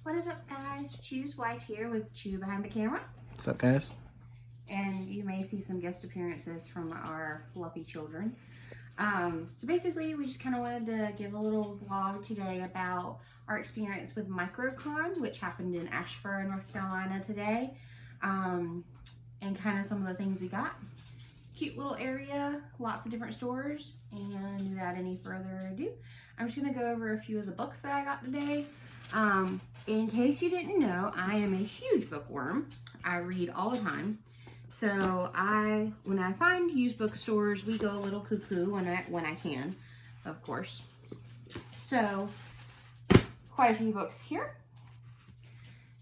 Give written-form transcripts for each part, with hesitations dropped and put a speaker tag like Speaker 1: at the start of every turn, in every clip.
Speaker 1: What is up, guys? Chew's White here with Chew behind the camera.
Speaker 2: What's up, guys?
Speaker 1: And you may see some guest appearances from our fluffy children. So basically, we just kind of wanted to give a little vlog today about our experience with MicroCon, which happened in Ashburn, North Carolina today, and kind of some of the things we got. Cute little area, lots of different stores, and without any further ado, I'm just going to go over a few of the books that I got today. In case you didn't know, I am a huge bookworm. I read all the time. So when I find used bookstores, we go a little cuckoo when I can, of course. So quite a few books here.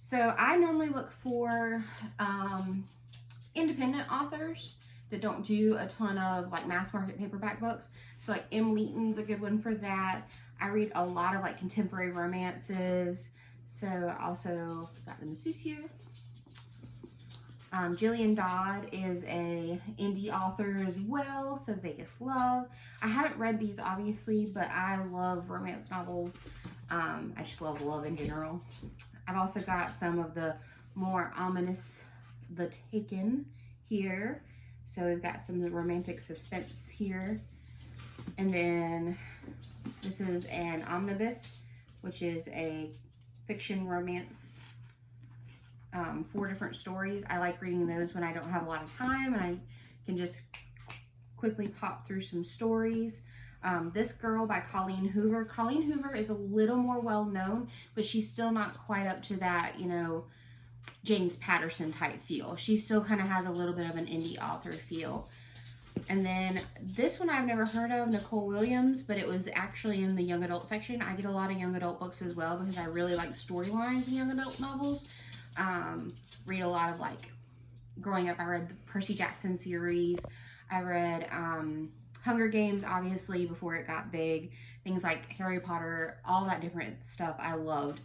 Speaker 1: So I normally look for independent authors that don't do a ton of like mass market paperback books. So like M. Leeton's a good one for that. I read a lot of like contemporary romances. So I also got the masseuse here. Jillian Dodd is a indie author as well, so Vegas Love. I haven't read these obviously, but I love romance novels. I just love love in general. I've also got some of the more ominous The Taken here. So we've got some of the romantic suspense here. And then this is an omnibus, which is a fiction romance, 4 different stories. I like reading those when I don't have a lot of time and I can just quickly pop through some stories. This Girl by Colleen Hoover. Colleen Hoover is a little more well known, but she's still not quite up to that, you know, James Patterson type feel. She still kind of has a little bit of an indie author feel. And then this one I've never heard of, Nicole Williams, but it was actually in the young adult section. I get a lot of young adult books as well because I really like storylines in young adult novels. Read a lot of like, growing up I read the Percy Jackson series. I read Hunger Games, obviously, before it got big. Things like Harry Potter, all that different stuff I loved.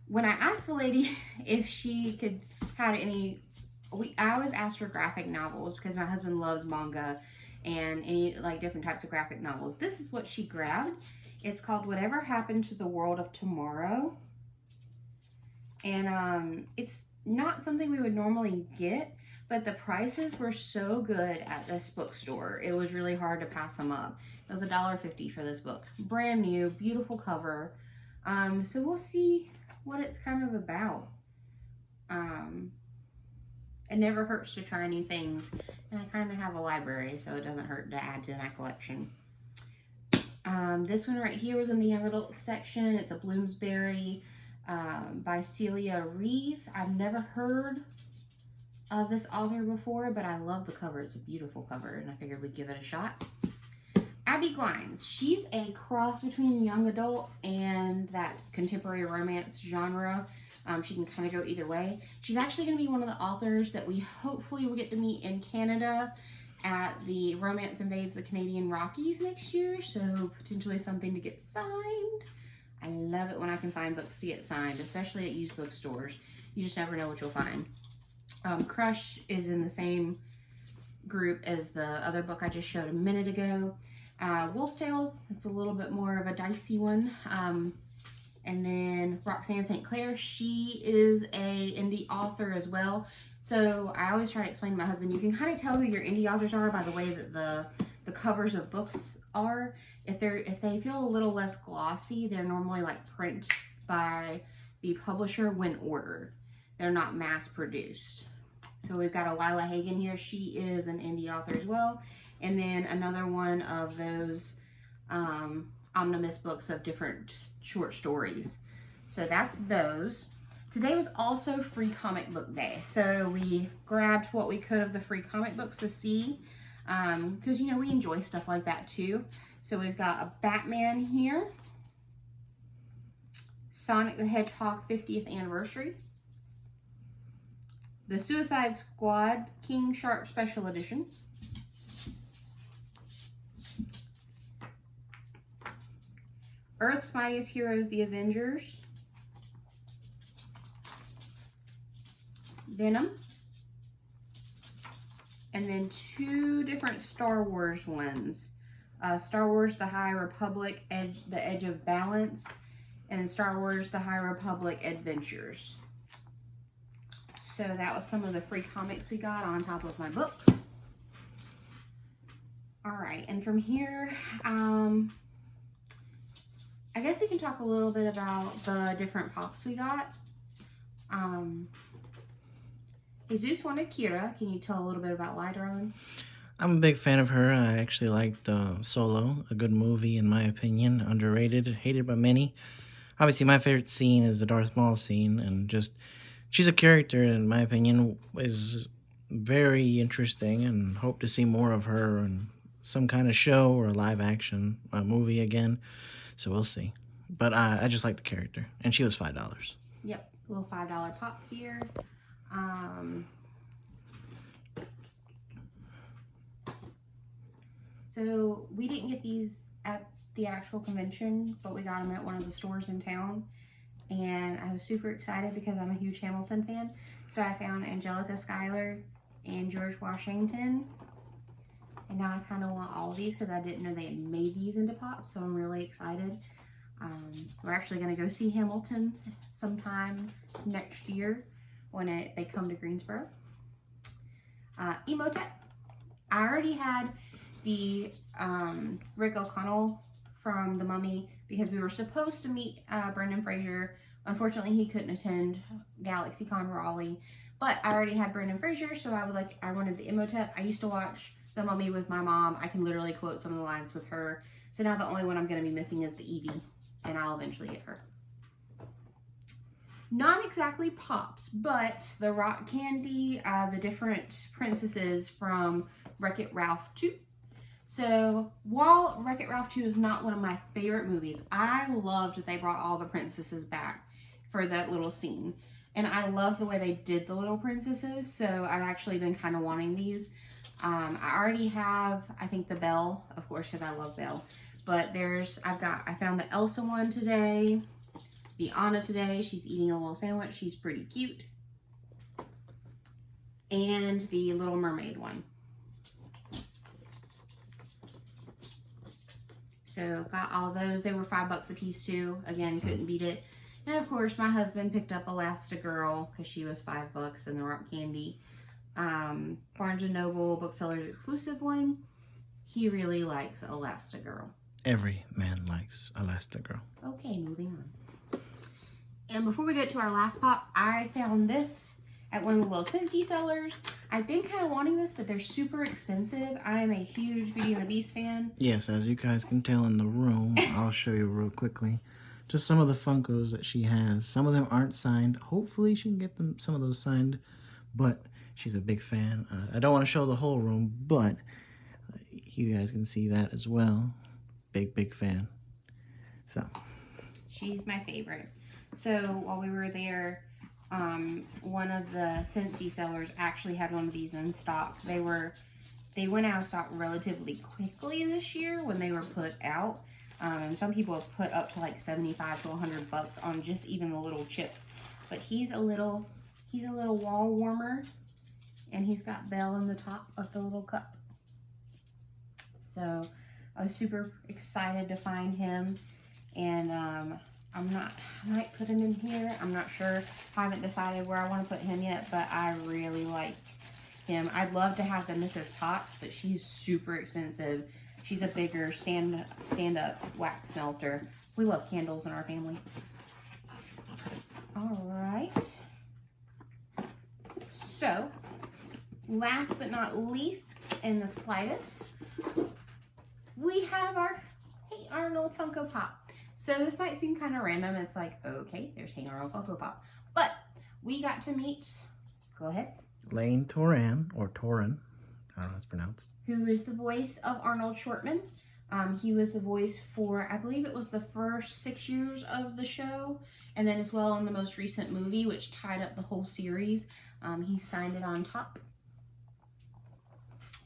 Speaker 1: When I asked the lady if she had any, I always asked for graphic novels because my husband loves manga and any like different types of graphic novels. This is what she grabbed. It's called Whatever Happened to the World of Tomorrow. And it's not something we would normally get, but the prices were so good at this bookstore. It was really hard to pass them up. It was $1.50 for this book. Brand new, beautiful cover. So we'll see what it's kind of about. It never hurts to try new things, and I kind of have a library, so it doesn't hurt to add to my collection. This one right here was in the young adult section. It's a Bloomsbury by Celia Rees. I've never heard of this author before, but I love the cover. It's a beautiful cover, and I figured we'd give it a shot. Abby Glines. She's a cross between young adult and that contemporary romance genre. She can kind of go either way. She's actually going to be one of the authors that we hopefully will get to meet in Canada at the Romance Invades the Canadian Rockies next year. So potentially something to get signed. I love it when I can find books to get signed, especially at used bookstores. You just never know what you'll find. Crush is in the same group as the other book I just showed a minute ago. Wolf Tales, it's a little bit more of a dicey one. And then Roxanne St. Clair, she is a indie author as well. So I always try to explain to my husband, you can kind of tell who your indie authors are by the way that the covers of books are. If they feel a little less glossy, they're normally like print by the publisher when ordered. They're not mass produced. So we've got a Lila Hagen here. She is an indie author as well. And then another one of those omnibus books of different short stories. So that's those. Today was also Free Comic Book Day. So we grabbed what we could of the free comic books to see. Because, you know, we enjoy stuff like that too. So we've got a Batman here. Sonic the Hedgehog 50th Anniversary. The Suicide Squad King Shark Special Edition. Earth's Mightiest Heroes, The Avengers. Venom. And then 2 different Star Wars ones. Star Wars The High Republic, The Edge of Balance. and Star Wars The High Republic Adventures. So that was some of the free comics we got on top of my books. Alright, and from here, I guess we can talk a little bit about the different pops we got. Jesus wanted Kira. Can you tell a little bit about why, darling?
Speaker 2: I'm a big fan of her. I actually liked Solo, a good movie in my opinion, underrated, hated by many. Obviously, my favorite scene is the Darth Maul scene, and just she's a character, in my opinion, is very interesting, and hope to see more of her in some kind of show or a live action movie again. So we'll see. But I just like the character, and she was $5.
Speaker 1: Yep, a little $5 pop here. So we didn't get these at the actual convention, but we got them at one of the stores in town. And I was super excited because I'm a huge Hamilton fan. So I found Angelica Schuyler and George Washington. And now I kind of want all of these because I didn't know they had made these into pops. So I'm really excited. We're actually going to go see Hamilton sometime next year when they come to Greensboro. Emotep. I already had the Rick O'Connell from The Mummy because we were supposed to meet Brendan Fraser. Unfortunately, he couldn't attend GalaxyCon Raleigh, but I already had Brendan Fraser, so I wanted the Emotep. I used to watch The Mummy with my mom. I can literally quote some of the lines with her. So now the only one I'm going to be missing is the Evie, and I'll eventually get her. Not exactly pops, but the rock candy, the different princesses from Wreck-It Ralph 2. So while Wreck-It Ralph 2 is not one of my favorite movies, I loved that they brought all the princesses back for that little scene. And I love the way they did the little princesses, so I've actually been kind of wanting these. I already have, I think, the Belle, of course, because I love Belle. But I found the Elsa one today, the Anna today. She's eating a little sandwich. She's pretty cute. And the Little Mermaid one. So got all those. They were $5 a piece too. Again, couldn't beat it. And of course, my husband picked up Elastigirl because she was $5 in the rock candy. Barnes & Noble Booksellers exclusive one. He really likes Elastigirl.
Speaker 2: Every man likes Elastigirl.
Speaker 1: Okay, moving on. And before we get to our last pop, I found this at one of the little Scentsy sellers. I've been kind of wanting this, but they're super expensive. I am a huge Beauty and the Beast fan.
Speaker 2: Yes, as you guys can tell in the room, I'll show you real quickly. Just some of the Funkos that she has. Some of them aren't signed. Hopefully she can get some of those signed, but she's a big fan. I don't want to show the whole room, but you guys can see that as well. Big fan. So
Speaker 1: she's my favorite. So while we were there, one of the Scentsy sellers actually had one of these in stock. They went out of stock relatively quickly this year when they were put out. And some people have put up to like $75 to $100 on just even the little chip. But he's a little wall warmer, and he's got Belle in the top of the little cup. So I was super excited to find him, and I might put him in here. I'm not sure. I haven't decided where I want to put him yet, but I really like him. I'd love to have the Mrs. Potts, but she's super expensive. She's a bigger stand-up wax melter. We love candles in our family. All right. So, last but not least, in the slightest, we have our Hey Arnold Funko Pop. So this might seem kind of random. It's like, okay, there's Hey Arnold Funko Pop. But we got to meet, go ahead.
Speaker 2: Lane Toran, or Toran, I don't know how it's pronounced.
Speaker 1: Who is the voice of Arnold Shortman. He was the voice for, I believe it was the first 6 years of the show. And then as well in the most recent movie, which tied up the whole series. He signed it on top.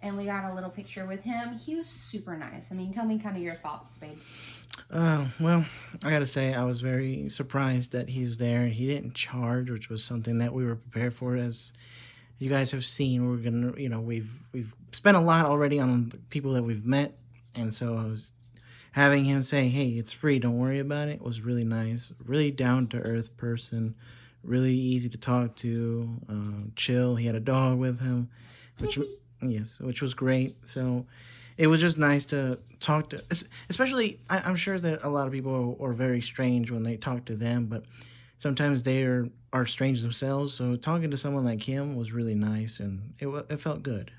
Speaker 1: And we got a little picture with him. He was super nice. I mean, tell me kind of your thoughts, babe.
Speaker 2: Well, I gotta say, I was very surprised that he's there. He didn't charge, which was something that we were prepared for. As you guys have seen, we're gonna, we've spent a lot already on the people that we've met, and so having him say, "Hey, it's free, don't worry about it," was really nice. Really down to earth person, really easy to talk to, chill. He had a dog with him, which
Speaker 1: Missy.
Speaker 2: yes, which was great. So it was just nice to talk to, especially I'm sure that a lot of people are very strange when they talk to them, but sometimes are strange themselves. So talking to someone like him was really nice, and it felt good.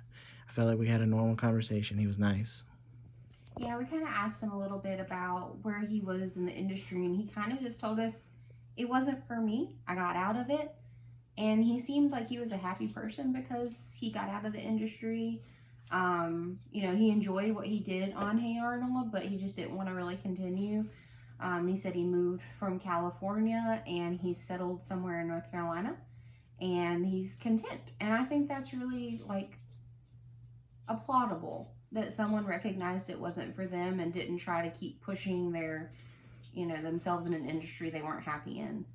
Speaker 2: I felt like we had a normal conversation. He was nice.
Speaker 1: Yeah, we kind of asked him a little bit about where he was in the industry, and he kind of just told us it wasn't for me. I got out of it, and he seemed like he was a happy person because he got out of the industry. He enjoyed what he did on Hey Arnold, but he just didn't want to really continue. He said he moved from California and he's settled somewhere in North Carolina, and he's content. And I think that's really like applaudable that someone recognized it wasn't for them and didn't try to keep pushing themselves in an industry they weren't happy in.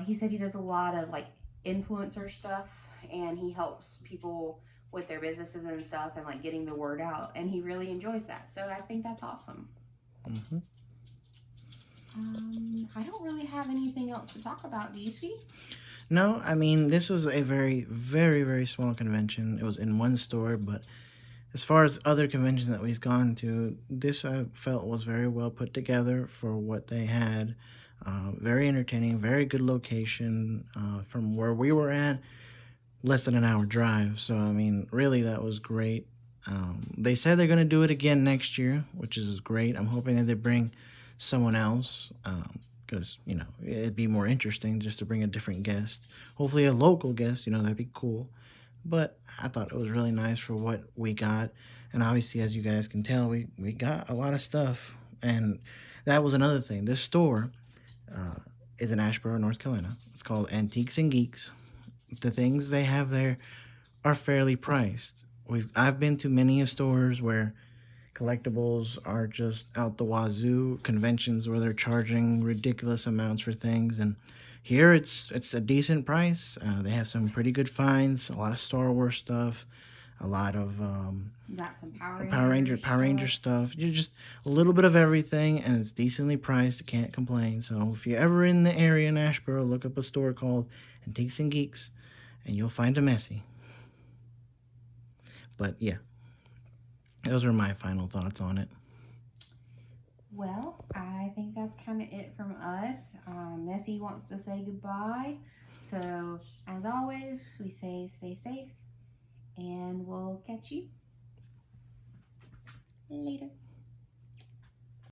Speaker 1: He said he does a lot of like influencer stuff, and he helps people with their businesses and stuff and like getting the word out, and he really enjoys that. So I think that's awesome.
Speaker 2: Hmm.
Speaker 1: I don't really have anything else to talk about. Do you, sweetie?
Speaker 2: No, I mean, this was a very, very, very small convention. It was in one store, but as far as other conventions that we've gone to, this I felt was very well put together for what they had. Very entertaining, very good location from where we were at, less than an hour drive. So, I mean, really, that was great. They said they're going to do it again next year, which is great. I'm hoping that they bring someone else because, it'd be more interesting just to bring a different guest. Hopefully, a local guest, that'd be cool. But I thought it was really nice for what we got. And obviously, as you guys can tell, we got a lot of stuff. And that was another thing. This store uh, is in Asheboro, North Carolina. It's called Antiques and Geeks. The things they have there are fairly priced. I've been to many stores where collectibles are just out the wazoo, conventions where they're charging ridiculous amounts for things, and here it's a decent price. They have some pretty good finds, a lot of Star Wars stuff, a lot of
Speaker 1: You got some
Speaker 2: Power Ranger stuff. You just a little bit of everything, and it's decently priced. You can't complain. So if you're ever in the area in Asheboro, look up a store called Antiques and Geeks, and you'll find a messy. But yeah, those are my final thoughts on it.
Speaker 1: Well, I think that's kind of it from us. Messy wants to say goodbye. So, as always, we say stay safe, and we'll catch you later.